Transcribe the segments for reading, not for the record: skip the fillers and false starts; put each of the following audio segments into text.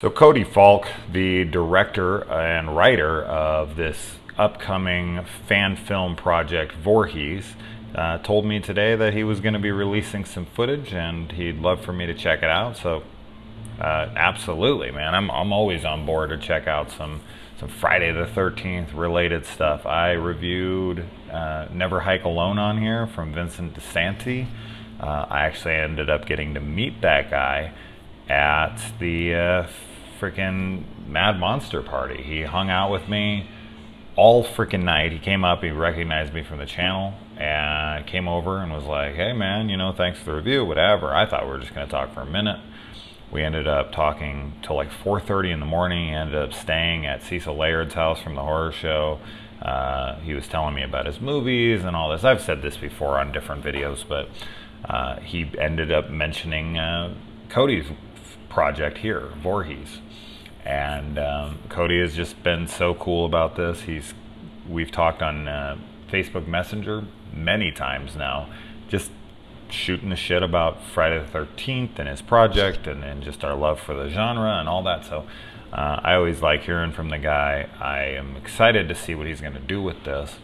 So Cody Falk, the director and writer of this upcoming fan film project Voorhees, told me today that he was going to be releasing some footage and he'd love for me to check it out. So absolutely, man, I'm always on board to check out some Friday the 13th related stuff. I reviewed Never Hike Alone on here from Vincent DeSanti. I actually ended up getting to meet that guy at the freaking Mad Monster party. He hung out with me all freaking night. He came up, he recognized me from the channel and came over and was like, hey man, you know, thanks for the review, whatever. I thought we were just gonna talk for a minute. We ended up talking till like 4:30 in the morning. He ended up staying at Cecil Layard's house from the horror show. He was telling me about his movies and all this. I've said this before on different videos, but he ended up mentioning Cody's project here, Voorhees. And Cody has just been so cool about this. We've talked on Facebook Messenger many times now, just shooting the shit about Friday the 13th and his project and just our love for the genre and all that. So I always like hearing from the guy. I am excited to see what he's going to do with this.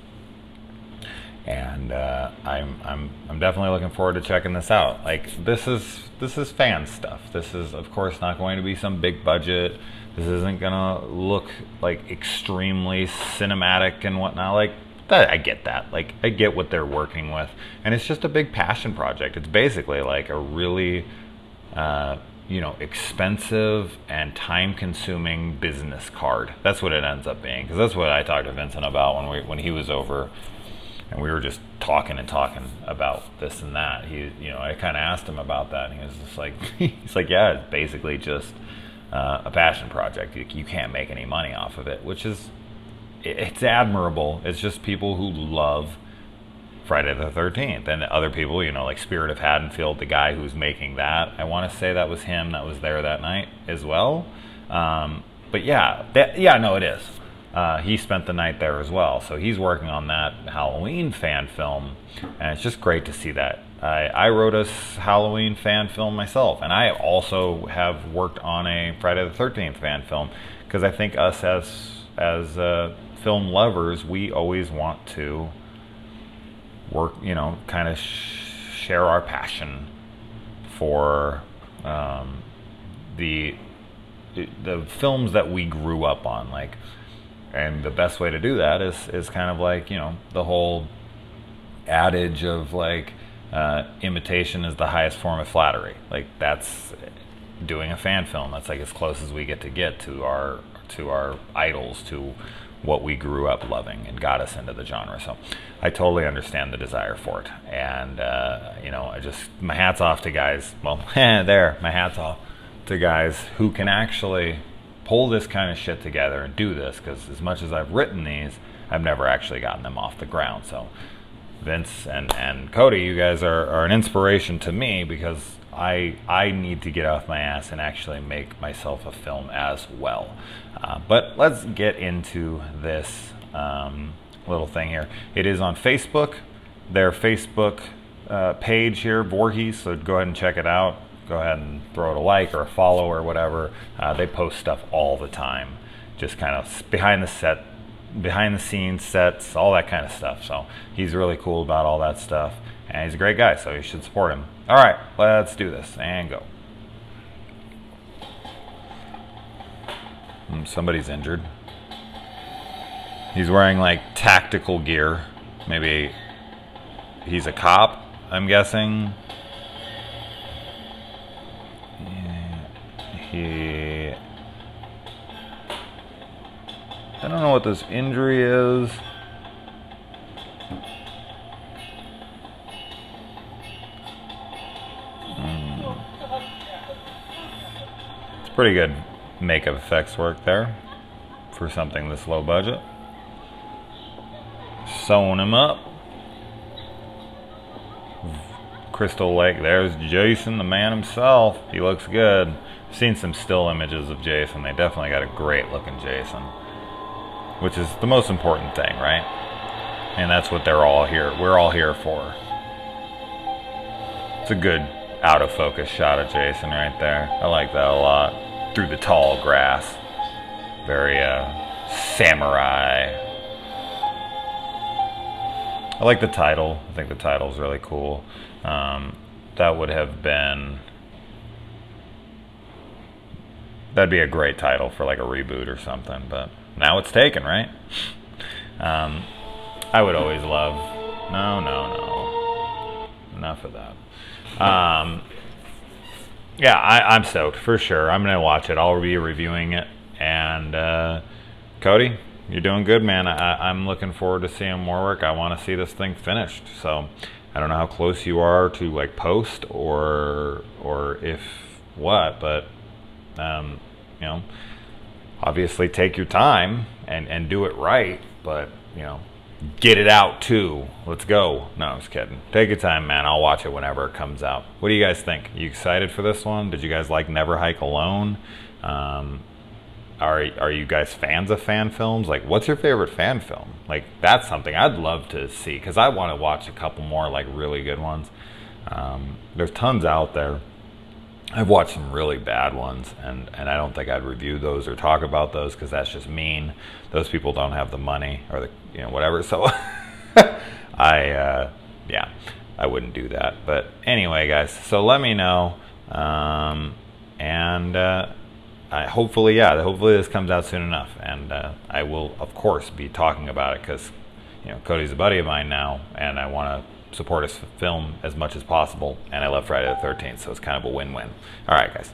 And I'm definitely looking forward to checking this out. Like, this is fan stuff. This is, of course, not going to be some big budget. This isn't gonna look like extremely cinematic and whatnot. Like that, I get that. Like, I get what they're working with, and it's just a big passion project. It's basically like a really, you know, expensive and time-consuming business card. That's what it ends up being. Because that's what I talked to Vincent about when he was over. And we were just talking about this and that. You know, I kind of asked him about that, and he was just like, he's like, yeah, it's basically just a passion project. You can't make any money off of it, which is, it's admirable. It's just people who love Friday the 13th, and other people, you know, like Spirit of Haddonfield, the guy who's making that. I want to say that was him that was there that night as well. But yeah, no, it is. He spent the night there as well, so he's working on that Halloween fan film, and it's just great to see that. I wrote a Halloween fan film myself, and I also have worked on a Friday the 13th fan film, because I think us as film lovers, we always want to work, you know, kind of share our passion for the films that we grew up on, like. And the best way to do that is kind of like, you know, the whole adage of like imitation is the highest form of flattery. Like, that's doing a fan film. That's like as close as we get to our idols, to what we grew up loving and got us into the genre. So I totally understand the desire for it. And you know, my hat's off to guys. Well, my hat's off to guys who can actually pull this kind of shit together and do this, because as much as I've written these, I've never actually gotten them off the ground. So Vince and Cody, you guys are an inspiration to me, because I need to get off my ass and actually make myself a film as well. But let's get into this little thing here. It is on Facebook, their Facebook page here, Voorhees, so go ahead and check it out. Go ahead and throw it a like or a follow or whatever. They post stuff all the time, just kind of behind the scenes sets, all that kind of stuff. So he's really cool about all that stuff, and he's a great guy, so you should support him. All right, let's do this and go. Somebody's injured. He's wearing like tactical gear. Maybe he's a cop, I'm guessing. I don't know what this injury is. It's pretty good makeup effects work there for something this low budget. Sewing him up. Crystal Lake, there's Jason, the man himself. He looks good. I've seen some still images of Jason. They definitely got a great looking Jason, which is the most important thing, right? And that's what we're all here for. It's a good out of focus shot of Jason right there. I like that a lot. through the tall grass. Very samurai. I like the title. I think the title's really cool. That would have been... That'd be a great title for like a reboot or something, but now it's taken, right? I would always love... No. Enough of that. Yeah, I'm stoked, for sure. I'm going to watch it. I'll be reviewing it. And Cody, you're doing good, man. I'm looking forward to seeing more work. I want to see this thing finished. So I don't know how close you are to like post or if what, but you know, obviously take your time and do it right, but you know, get it out too. Let's go. No, I'm just kidding. Take your time, man. I'll watch it whenever it comes out. What do you guys think? You excited for this one? Did you guys like Never Hike Alone? Are you guys fans of fan films? Like, what's your favorite fan film? Like, that's something I'd love to see, because I want to watch a couple more like really good ones. There's tons out there. I've watched some really bad ones, and I don't think I'd review those or talk about those, because that's just mean. Those people don't have the money or the, you know, whatever. So yeah, I wouldn't do that. But anyway, guys, so let me know, hopefully this comes out soon enough, and I will of course be talking about it, because you know, Cody's a buddy of mine now, and I want to support his film as much as possible, and I love Friday the 13th, so it's kind of a win-win. All right, guys.